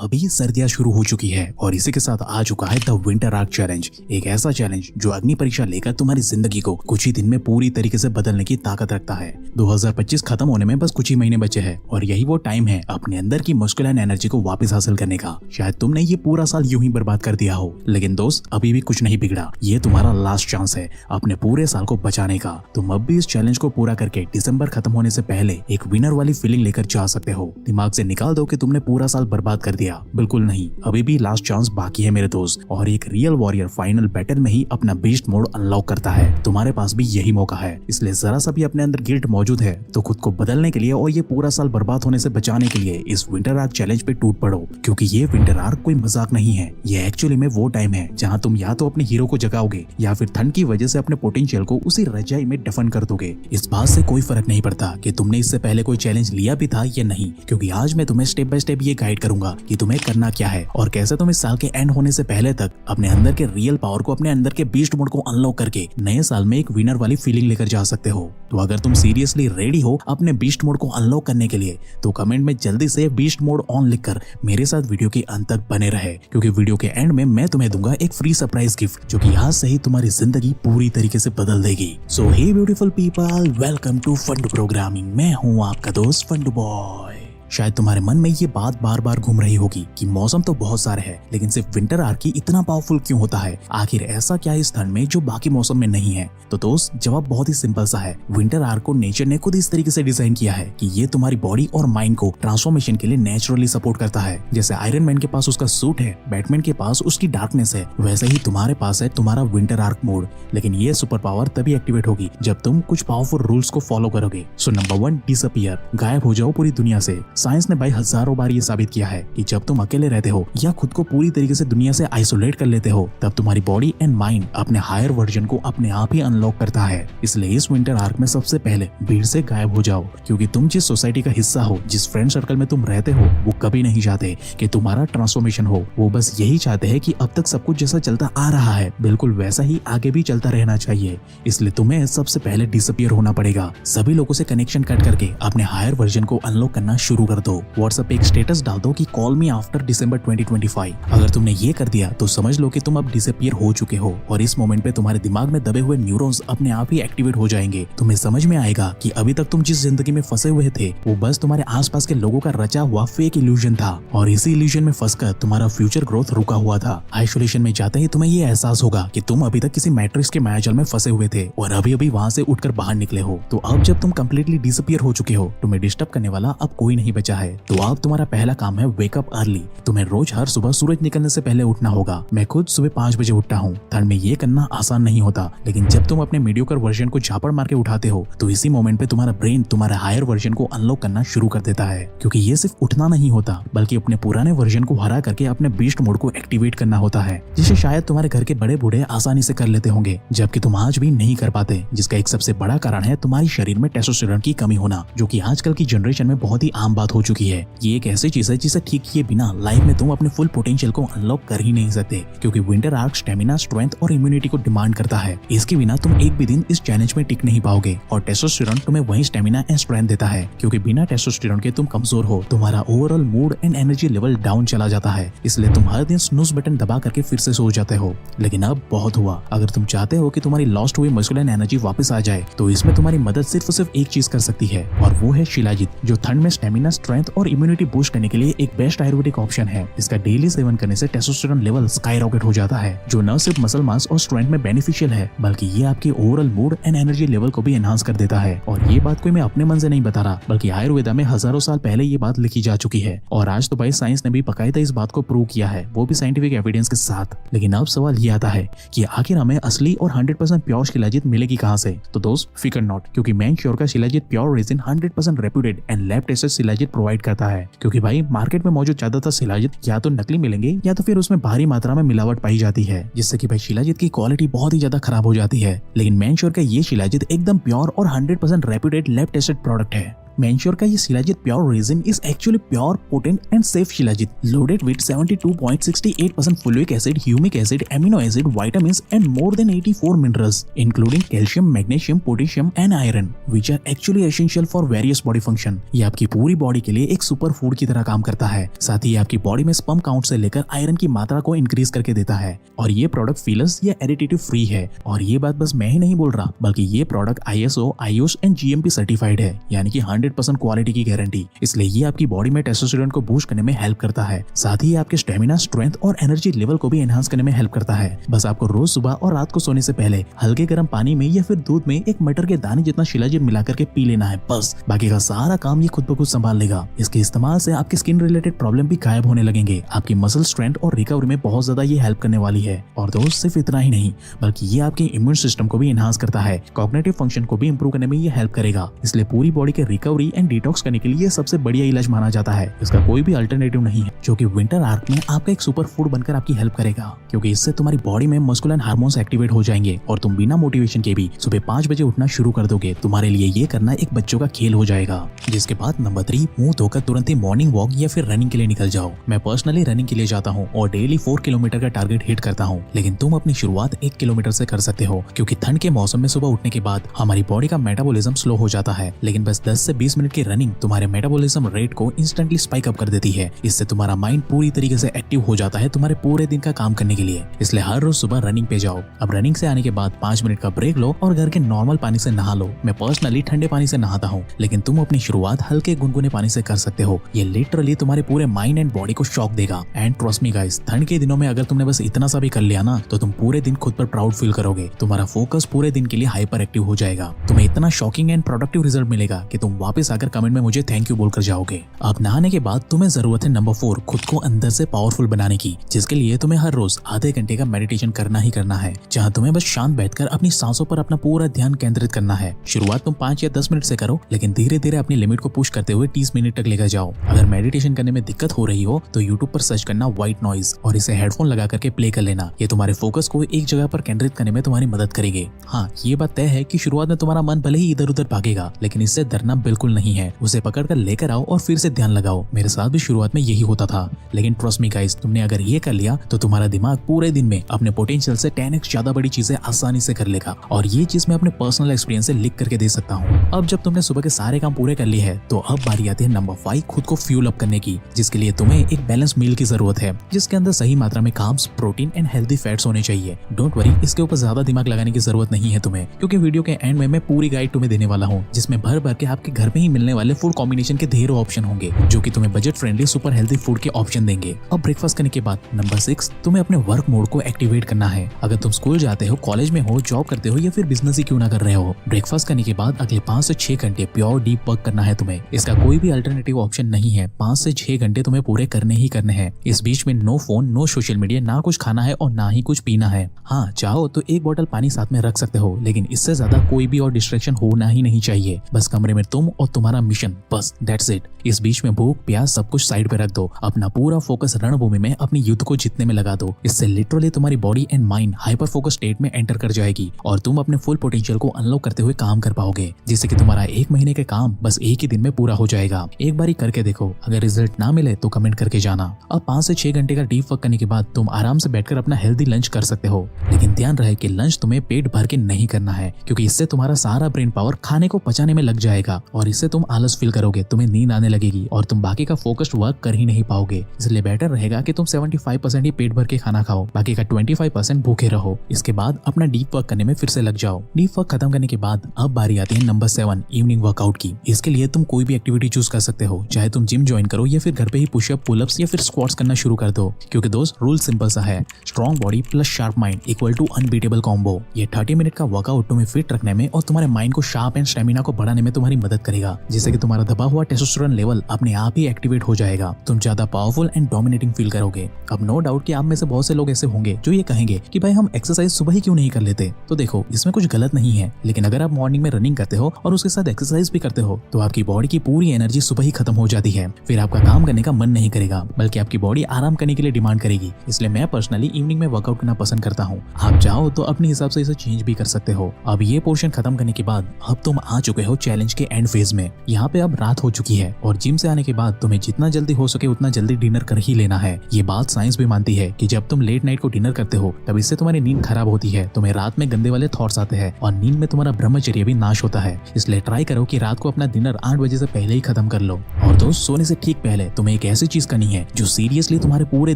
अभी सर्दियां शुरू हो चुकी है और इसी के साथ आ चुका है द विंटर आर्क चैलेंज। एक ऐसा चैलेंज जो अग्नि परीक्षा लेकर तुम्हारी जिंदगी को कुछ ही दिन में पूरी तरीके से बदलने की ताकत रखता है। 2025 खत्म होने में बस कुछ ही महीने बचे हैं और यही वो टाइम है अपने अंदर की मस्कुलिन एनर्जी को वापस हासिल करने का। शायद तुमने ये पूरा साल यूं ही बर्बाद कर दिया हो, लेकिन दोस्त अभी भी कुछ नहीं बिगड़ा। ये तुम्हारा लास्ट चांस है अपने पूरे साल को बचाने का। तुम अब भी इस चैलेंज को पूरा करके दिसंबर खत्म होने से पहले एक विनर वाली फीलिंग लेकर जा सकते हो। दिमाग से निकाल दो कि तुमने पूरा साल बर्बाद कर दिया, बिल्कुल नहीं, अभी भी लास्ट चांस बाकी है मेरे दोस्त। और एक रियल वॉरियर फाइनल बैटल में ही अपना बीस्ट मोड अनलॉक करता है। तुम्हारे पास भी यही मौका है, इसलिए जरा सा भी अपने अंदर गिल्ट मौजूद है तो खुद को बदलने के लिए और ये पूरा साल बर्बाद होने से बचाने के लिए इस विंटर आर्क चैलेंज पे टूट पड़ो। क्योंकि ये विंटर आर्क कोई मजाक नहीं है, ये एक्चुअली में वो टाइम है जहाँ तुम या तो अपने हीरो को जगाओगे या फिर ठंड की वजह से अपने पोटेंशियल को उसी रजाई में दफन कर दोगे। इस बात से कोई फर्क नहीं पड़ता कि तुमने इससे पहले कोई चैलेंज लिया भी था या नहीं, क्योंकि आज मैं तुम्हें स्टेप बाय स्टेप ये गाइड करूंगा कि तुम्हें करना क्या है और कैसे तुम इस साल के एंड होने से पहले तक अपने अंदर के रियल पावर को, अपने अंदर के बीस्ट मोड को अनलॉक करके नए साल में एक विनर वाली फीलिंग लेकर जा सकते हो। तो अगर तुम सीरियसली रेडी हो अपने बीस्ट मोड को अनलॉक करने के लिए तो कमेंट में जल्दी से बीस्ट मोड ऑन लिखकर मेरे साथ वीडियो के अंत तक बने रहे, क्योंकि वीडियो के एंड में मैं तुम्हें दूंगा एक फ्री सरप्राइज गिफ्ट जो कि आज से ही तुम्हारी जिंदगी पूरी तरीके से बदल देगी। So hey beautiful people, welcome to Fundoo programming. मैं हूँ आपका दोस्त फंडू बॉय। शायद तुम्हारे मन में ये बात बार बार घूम रही होगी कि मौसम तो बहुत सारे हैं, लेकिन सिर्फ विंटर आर्क ही इतना पावरफुल क्यों होता है? आखिर ऐसा क्या है इस ठंड में जो बाकी मौसम में नहीं है? तो दोस्त जवाब बहुत ही सिंपल सा है। विंटर आर्क को नेचर ने खुद इस तरीके से डिजाइन किया है कि ये तुम्हारी बॉडी और माइंड को ट्रांसफॉर्मेशन के लिए नेचुरली सपोर्ट करता है। जैसे आयरन मैन के पास उसका सूट है, बैटमैन के पास उसकी डार्कनेस है, वैसे ही तुम्हारे पास है तुम्हारा विंटर आर्क मोड। लेकिन ये सुपर पावर तभी एक्टिवेट होगी जब तुम कुछ पावरफुल रूल्स को फॉलो करोगे। सो नंबर 1, डिसअपीयर, गायब हो जाओ पूरी दुनिया से। साइंस ने भाई हजारों बार ये साबित किया है कि जब तुम अकेले रहते हो या खुद को पूरी तरीके से दुनिया से आइसोलेट कर लेते हो, तब तुम्हारी बॉडी एंड माइंड अपने हायर वर्जन को अपने आप ही अनलॉक करता है। इसलिए इस विंटर आर्क में सबसे पहले भीड़ से गायब हो जाओ, क्योंकि तुम जिस सोसाइटी का हिस्सा हो, जिस फ्रेंड सर्कल में तुम रहते हो, वो कभी नहीं चाहते कि तुम्हारा ट्रांसफॉर्मेशन हो। वो बस यही चाहते हैं कि अब तक सब कुछ जैसा चलता आ रहा है बिल्कुल वैसा ही आगे भी चलता रहना चाहिए। इसलिए तुम्हें सबसे पहले डिसअपीयर होना पड़ेगा। सभी लोगों से कनेक्शन कट करके अपने हायर वर्जन को अनलॉक करना शुरू कर दो। व्हाट्सएप पे एक स्टेटस डाल दो कि कॉल मी आफ्टर दिसंबर 2025। अगर तुमने ये कर दिया तो समझ लो कि तुम अब डिसअपीयर हो चुके हो और इस मोमेंट पे तुम्हारे दिमाग में दबे हुए न्यूरॉन्स अपने आप ही एक्टिवेट हो जाएंगे। तुम्हें समझ में आएगा कि अभी तक तुम जिस जिंदगी में फंसे हुए थे वो बस तुम्हारे आसपास के लोगों का रचा हुआ फेक इल्यूजन था और इसी इल्यूजन में फंसकर तुम्हारा फ्यूचर ग्रोथ रुका हुआ था। आइसोलेशन में जाते ही तुम्हें ये एहसास होगा कि तुम अभी तक किसी मैट्रिक्स के मायाजाल में फंसे हुए थे और अभी अभी वहाँ से उठकर बाहर निकले हो। तो अब जब तुम कम्प्लीटली डिसअपीयर हो चुके हो, तुम्हें डिस्टर्ब करने वाला अब कोई नहीं बचा है। तो अब तुम्हारा पहला काम है वेकअप अर्ली। तुम्हें रोज हर सुबह सूरज निकलने से पहले उठना होगा। मैं खुद सुबह 5 बजे उठता हूँ। ठंड में ये करना आसान नहीं होता, लेकिन जब तुम अपने मीडियोकर वर्जन को झापड़ मार के उठाते हो तो इसी मोमेंट पे तुम्हारा ब्रेन तुम्हारा हायर वर्जन को अनलॉक करना शुरू कर देता है। क्योंकि ये सिर्फ उठना नहीं होता, बल्कि अपने पुराने वर्जन को हरा करके अपने बीस्ट मोड को एक्टिवेट करना होता है, जिसे शायद तुम्हारे घर के बड़े बूढ़े आसानी से कर लेते होंगे, जबकि तुम आज भी नहीं कर पाते। जिसका एक सबसे बड़ा कारण है तुम्हारी शरीर में टेस्टोस्टेरोन की कमी होना, जो कि आजकल की जनरेशन में बहुत ही आम बात हो चुकी है। ये एक ऐसी चीज है जिसे ठीक किए बिना लाइफ में तुम अपने फुल पोटेंशियल को अनलॉक कर ही नहीं सकते। क्योंकि विंटर आर्क स्टेमिना, स्ट्रेंथ और इम्यूनिटी को डिमांड करता है। इसके बिना तुम एक भी दिन इस चैलेंज में टिक नहीं पाओगे और टेस्टोस्टेरोन तुम्हें वही स्टेमिना एंड स्ट्रेंथ देता है। क्योंकि बिना टेस्टोस्टेरोन के तुम कमजोर हो, तुम्हारा overall mood and energy level down चला जाता है। इसलिए तुम हर दिन स्नूज बटन दबा करके फिर से सो जाते हो। लेकिन अब बहुत हुआ। अगर तुम चाहते हो कि तुम्हारी लॉस्ट हुई मस्कुलिन एनर्जी वापस आ जाए तो इसमें तुम्हारी मदद सिर्फ और सिर्फ एक चीज कर सकती है, और वो है शिलाजीत, जो ठंड में स्टेमिना, स्ट्रेंथ और इम्यूनिटी बूस्ट करने के लिए एक बेस्ट आयुर्वेदिक ऑप्शन है। इसका डेली सेवन करने से टेस्टोस्टेरोन लेवल स्काई रॉकेट हो जाता है, जो न सिर्फ मसल मास और स्ट्रेंथ में बेनिफिशियल है, बल्कि ये आपके overall mood and energy level को भी एनहांस कर देता है। और ये बात कोई मैं अपने मन से नहीं बता रहा, बल्कि आयुर्वेदा में हजारों साल पहले ये बात लिखी जा चुकी है। और आज तो भाई साइंस ने भी बाकायदा इस बात को प्रूव किया है, वो भी साइंटिफिक एविडेंस के साथ। लेकिन अब सवाल ये आता है कि आखिर हमें असली और 100% प्योर शिलाजीत मिलेगी कहाँ से? तो दोस्त फिकर नॉट, क्योंकि मैन श्योर का shilajit pure resin 100% reputed and lab tested shilajit provide करता है। क्योंकि भाई मार्केट में मौजूद ज्यादातर शिलाजीत या तो नकली मिलेंगे या तो फिर उसमें भारी मात्रा में मिलावट पाई जाती है, जिससे कि भाई शिलाजीत की क्वालिटी बहुत ही ज्यादा खराब हो जाती है। लेकिन मैन श्योर का ये शिलाजीत एकदम प्योर और 100% रेप्यूटेड लैब टेस्टेड प्रोडक्ट है। मेंश्योर का ये shilajit pure resin is actually pure, potent and safe shilajit loaded with 72.68% fulvic acid, humic acid, amino acid, vitamins and more than 84 minerals including calcium, magnesium, potassium and iron which are actually essential for various body function। ये आपकी पूरी body के लिए एक super food की तरह काम करता है। साथ ही आपकी बॉडी में स्पर्म काउंट से लेकर आयरन की मात्रा को इंक्रीज करके देता है। और ये प्रोडक्ट फीलस या एडिटिव फ्री है। और ये बात बस मैं ही नहीं बोल रहा, बल्कि ये product ISO, IUS and GMP certified है, यानी कि 100% क्वालिटी की गारंटी। इसलिए ये आपकी बॉडी में टेस्टोस्टेरोन को बूस्ट करने में हेल्प करता है। साथ ही आपके स्टेमिना, स्ट्रेंथ और एनर्जी लेवल को भी एनहांस करने में हेल्प करता है। बस आपको रोज सुबह और रात को सोने से पहले हल्के गर्म पानी में या फिर दूध में एक मटर के दाने जितना शिलाजीत मिलाकर के पी लेना है। बस बाकी का सारा काम ये खुद ब खुद संभाल लेगा। इसके इस्तेमाल से आपके स्किन रिलेटेड प्रॉब्लम भी गायब होने लगेंगे। आपकी मसल स्ट्रेंथ और रिकवरी में बहुत ज्यादा ये हेल्प करने वाली है। और दोस्त सिर्फ इतना ही नहीं, बल्कि ये आपके इम्यून सिस्टम को भी एनहांस करता है, कॉग्निटिव फंक्शन को भी इंप्रूव करने में ये हेल्प करेगा। इसलिए पूरी बॉडी के रिकवरी एंड डिटॉक्स करने के लिए सबसे बढ़िया इलाज माना जाता है। इसका कोई भी अल्टरनेटिव नहीं है, जो कि विंटर आर्क में आपका एक सुपर फूड बनकर आपकी हेल्प करेगा। क्योंकि इससे तुम्हारी बॉडी में मस्कुलिन हार्मोन्स एक्टिवेट हो जाएंगे और तुम बिना मोटिवेशन के भी सुबह 5 बजे उठना शुरू कर दोगे। तुम्हारे लिए ये करना एक बच्चों का खेल हो जाएगा। जिसके बाद नंबर 3, मुंह धोकर तुरंत ही मॉर्निंग वॉक या फिर रनिंग के लिए निकल जाओ। मैं पर्सनली रनिंग के लिए जाता हूँ और डेली 4 किलोमीटर का टारगेट हिट करता हूँ। लेकिन तुम अपनी शुरुआत 1 किलोमीटर से कर सकते हो, क्योंकि ठंड के मौसम में सुबह उठने के बाद हमारी बॉडी का मेटाबॉलिज्म स्लो हो जाता है। लेकिन बस 10 से 20 मिनट की रनिंग तुम्हारे मेटाबॉलिज्म रेट को इंस्टेंटली स्पाइक अप कर देती है। इससे तुम्हारा माइंड पूरी तरीके से एक्टिव हो जाता है तुम्हारे पूरे दिन का काम करने के लिए। इसलिए हर रोज सुबह रनिंग पे जाओ। अब रनिंग से आने के बाद 5 मिनट का ब्रेक लो और घर के नॉर्मल पानी से नहा लो। मैं पर्सनली ठंडे पानी से नहाता हूँ, लेकिन तुम अपनी शुरुआत हल्के गुनगुने पानी से कर सकते हो। ये लिटरली तुम्हारे पूरे माइंड एंड बॉडी को शॉक देगा। एंड ट्रस्ट मी गाइस, ठंड के दिनों में अगर तुमने बस इतना सा भी कर लिया ना, तो तुम पूरे दिन खुद पर प्राउड फील करोगे। तुम्हारा फोकस पूरे दिन के लिए हाइपर एक्टिव हो जाएगा। तुम्हें इतना शॉकिंग एंड प्रोडक्टिव रिजल्ट मिलेगा कि तुम वापस आकर कमेंट में मुझे थैंक यू बोलकर जाओगे। अब नहाने के बाद तुम्हें जरूरत है नंबर 4, खुद को अंदर से पावरफुल बनाने की, जिसके लिए तुम्हें हर रोज आधे घंटे का मेडिटेशन करना ही करना है, जहाँ तुम्हें बस शांत बैठकर अपनी सांसों पर अपना पूरा ध्यान केंद्रित करना है। शुरुआत तुम 5 या 10 मिनट से करो, लेकिन धीरे धीरे अपनी लिमिट को पुश करते हुए 30 मिनट तक लेकर जाओ। अगर मेडिटेशन करने में दिक्कत हो रही हो तो यूट्यूब पर सर्च करना व्हाइट नॉइज और इसे हेडफोन लगा करके प्ले कर लेना। ये तुम्हारे फोकस को एक जगह पर केंद्रित करने में तुम्हारी मदद करेगी। हाँ, ये बात तय है कि शुरुआत में तुम्हारा मन भले ही इधर उधर भागेगा, लेकिन इससे डरना बिल्कुल नहीं है। उसे पकड़कर लेकर आओ और फिर से ध्यान लगाओ। मेरे साथ भी शुरुआत में यही होता था, लेकिन ट्रस्ट मी गाइस, तुमने अगर ये कर लिया तो तुम्हारा दिमाग पूरे दिन में अपने पोटेंशियल से 10x ज्यादा बड़ी चीजें आसानी से कर लेगा। और ये चीज मैं अपने पर्सनल एक्सपीरियंस से लिख करके दे सकता हूँ। अब जब तुमने सुबह के सारे काम पूरे कर लिए है, तो अब बारी आती है नंबर 5, खुद को फ्यूल अप करने की, जिसके लिए तुम्हें एक बैलेंस मील की जरूरत है, जिसके अंदर सही मात्रा में carbs, protein and healthy fats होने चाहिए। डोंट वरी, इसके ऊपर ज्यादा दिमाग लगाने की जरूरत नहीं है तुम्हें, क्योंकि वीडियो के एंड में मैं पूरी गाइड तुम्हें देने वाला हूँ, जिसमें भर भर के आपके घर में ही मिलने वाले फूड कॉम्बिनेशन के ढेरों ऑप्शन होंगे, जो कि तुम्हें budget friendly super healthy food के ऑप्शन देंगे। अब ब्रेकफास्ट करने के बाद नंबर 6, तुम्हें अपने वर्क मोड को एक्टिवेट करना है। अगर तुम स्कूल जाते हो, कॉलेज में हो, जॉब करते हो या फिर बिजनेस ही क्यों ना कर रहे हो, ब्रेकफास्ट करने के बाद अगले 5 से 6 घंटे प्योर डीप वर्क करना है तुम्हें। इसका कोई भी अल्टरनेटिव ऑप्शन नहीं है। 5 से 6 घंटे तुम्हें पूरे करने ही करने हैं। इस बीच में no phone, no social media, ना कुछ खाना है और ना ही कुछ पीना है। हाँ, चाहो तो 1 बोतल पानी साथ में रख सकते हो, लेकिन इससे ज्यादा कोई भी और डिस्ट्रैक्शन होना ही नहीं चाहिए। बस कमरे में तुम और तुम्हारा मिशन, बस दैट्स इट। इस बीच में भूख प्यास सब कुछ साइड पे रख दो। अपना पूरा फोकस रणभूमि में अपनी युद्ध को जीतने में लगा दो। इससे लिटरली तुम्हारी body and mind hyper focus state में एंटर कर जाएगी और तुम अपने फुल पोटेंशियल को अनलॉक करते हुए काम कर पाओगे, जिससे कि तुम्हारा 1 महीने का काम बस 1 ही दिन में पूरा हो जाएगा। एक बारी करके देखो, अगर रिजल्ट ना मिले तो कमेंट करके जाना। अब 5 से 6 घंटे का डीप वर्क करने के बाद तुम आराम से बैठकर अपना हेल्दी लंच कर सकते हो, लेकिन ध्यान रहे कि लंच तुम्हें पेट भर के नहीं करना है, क्योंकि इससे तुम्हारा सारा ब्रेन पावर खाने को पचाने में लग जाएगा और इससे तुम आलस फील करोगे, तुम्हें नींद आने लगेगी और तुम बाकी का फोकस्ड वर्क कर ही नहीं पाओगे। इसलिए बेटर रहेगा कि तुम 75% ही पेट भर के खाना खाओ, बाकी का 25% भूखे रहो। इसके बाद अपना डीप वर्क करने में फिर से लग जाओ। डीप वर्क खत्म करने के बाद अब बारी आती है नंबर 7, इवनिंग वर्कआउट की। इसके लिए तुम कोई भी एक्टिविटी चूज कर सकते हो, चाहे तुम जिम ज्वाइन करो या फिर घर पे ही पुशअप, पुलअप्स या फिर स्क्वाट्स करना शुरू कर दो। क्योंकि दोस्त, रूल सिंपल सा है, strong body plus sharp mind equal to unbeatable combo. ये 30 मिनट का वर्कआउट तुम्हें फिट रखने में और तुम्हारे माइंड को शार्प एंड स्टेमिना को बढ़ाने में तुम्हारी मदद करेगा, जिससे कि तुम्हारा दबा हुआ टेस्टोस्टेरोन लेवल अपने आप ही एक्टिवेट हो जाएगा। तुम ज्यादा पावरफुल एंड डोमिनेटिंग फील करोगे। अब नो डाउट कि आप में से बहुत से लोग ऐसे होंगे जो ये कहेंगे कि भाई हम एक्सरसाइज सुबह ही क्यों नहीं कर लेते। तो देखो, इसमें कुछ गलत नहीं है, लेकिन अगर आप मॉर्निंग में रनिंग करते हो और उसके साथ एक्सरसाइज भी करते हो तो आपकी बॉडी की पूरी एनर्जी सुबह ही खत्म हो जाती है। फिर आपका काम करने का मन नहीं करेगा, बल्कि आपकी बॉडी आराम करने के लिए डिमांड करेगी। इसलिए मैं पर्सनली इवनिंग में वर्कआउट करना पसंद करता हूँ। आप चाहो तो अपने हिसाब से इसे चेंज भी कर सकते हो। अब ये पोर्शन खत्म करने के बाद अब तुम आ चुके हो चैलेंज के एंड फेज डेज में। यहाँ पे अब रात हो चुकी है और जिम से आने के बाद तुम्हें जितना जल्दी हो सके उतना जल्दी डिनर कर ही लेना है। ये बात साइंस भी मानती है कि जब तुम लेट नाइट को डिनर करते हो तब इससे तुम्हारी नींद खराब होती है, तुम्हें रात में गंदे वाले थॉट्स आते हैं और नींद में तुम्हारा ब्रह्मचर्य भी नाश होता है। इसलिए ट्राई करो कि रात को अपना डिनर 8 बजे से पहले ही खत्म कर लो। और दोस्त, सोने से ठीक पहले तुम्हें एक ऐसी चीज करनी है जो सीरियसली तुम्हारे पूरे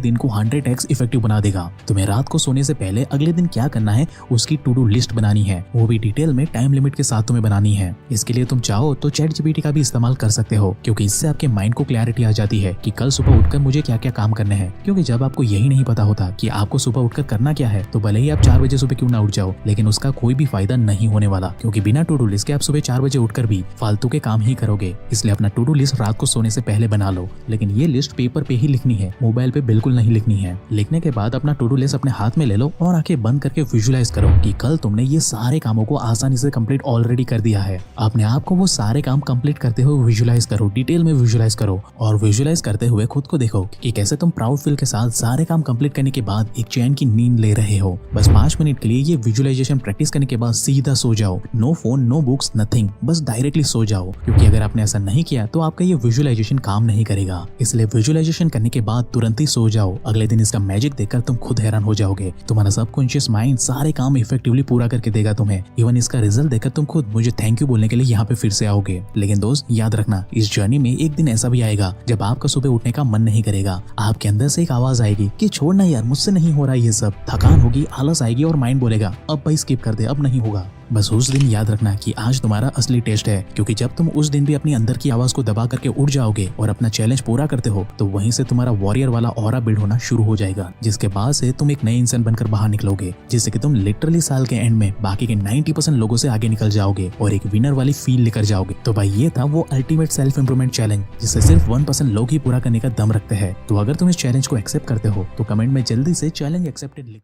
दिन को 100x इफेक्टिव बना देगा। तुम्हें रात को सोने से पहले अगले दिन क्या करना है उसकी टू डू लिस्ट बनानी है, वो भी डिटेल में टाइम लिमिट के साथ तुम्हें बनानी है। इसके लिए तुम चाहो तो ChatGPT का भी इस्तेमाल कर सकते हो, क्योंकि इससे आपके माइंड को क्लैरिटी आ जाती है कि कल सुबह उठकर मुझे क्या क्या काम करने हैं। क्योंकि जब आपको यही नहीं पता होता कि आपको सुबह उठकर करना क्या है, तो भले ही आप 4 बजे सुबह क्यों ना उठ जाओ, लेकिन उसका कोई भी फायदा नहीं होने वाला, क्योंकि बिना टू डू लिस्ट के आप सुबह 4 बजे उठकर भी फालतू के काम ही करोगे। इसलिए अपना टू डू लिस्ट रात को सोने से पहले बना लो, लेकिन ये लिस्ट पेपर पे ही लिखनी है, मोबाइल पे बिल्कुल नहीं लिखनी है। लिखने के बाद अपना टू डू लिस्ट अपने हाथ में ले लो और आंखें बंद करके विजुअलाइज करो कि कल तुमने ये सारे कामों को आसानी से कंप्लीट ऑलरेडी कर दिया है। अपने आप को वो सारे काम कंप्लीट करते हुए विजुअलाइज करो, डिटेल में विजुअलाइज करो और विजुअलाइज करते हुए खुद को देखो कि कैसे तुम प्राउड फील के साथ सारे काम कंप्लीट करने के बाद एक चैन की नींद ले रहे हो। बस 5 मिनट के लिए ये विजुअलाइजेशन प्रैक्टिस करने के बाद सीधा सो जाओ। No phone, no books, nothing, बस डायरेक्टली सो जाओ। क्योंकि अगर आपने ऐसा नहीं किया तो आपका ये विजुअलाइजेशन काम नहीं करेगा। इसलिए विजुअलाइजेशन करने के बाद तुरंत ही सो जाओ। अगले दिन इसका मैजिक देखकर तुम खुद हैरान हो जाओगे। तुम्हारा सबकॉन्शियस माइंड सारे काम इफेक्टिवली पूरा करके देगा तुम्हें। इवन इसका रिजल्ट देखकर तुम खुद मुझे थैंक यू बोलने के लिए यहाँ पे फिर से आओगे। लेकिन दोस्त, याद रखना, इस जर्नी में एक दिन ऐसा भी आएगा जब आपका सुबह उठने का मन नहीं करेगा। आपके अंदर से एक आवाज आएगी कि छोड़ना यार, मुझसे नहीं हो रहा ये सब। थकान होगी, आलस आएगी और माइंड बोलेगा अब भाई स्किप कर दे, अब नहीं होगा। बस उस दिन याद रखना कि आज तुम्हारा असली टेस्ट है, क्योंकि जब तुम उस दिन भी अपनी अंदर की आवाज को दबा करके उठ जाओगे और अपना चैलेंज पूरा करते हो, तो वहीं से तुम्हारा वॉरियर वाला ऑरा बिल्ड होना शुरू हो जाएगा, जिसके बाद से तुम एक नए इंसान बनकर बाहर निकलोगे, जिससे कि तुम लिटरली साल के एंड में बाकी के 90% लोगों से आगे निकल जाओगे और एक विनर वाली फील लेकर जाओगे। तो भाई, ये था वो अल्टीमेट सेल्फ इंप्रूवमेंट चैलेंज जिसे सिर्फ 1% लोग ही पूरा करने का दम रखते हैं। तो अगर तुम इस चैलेंज को एक्सेप्ट करते हो तो कमेंट में जल्दी से चैलेंज एक्सेप्टेड लिख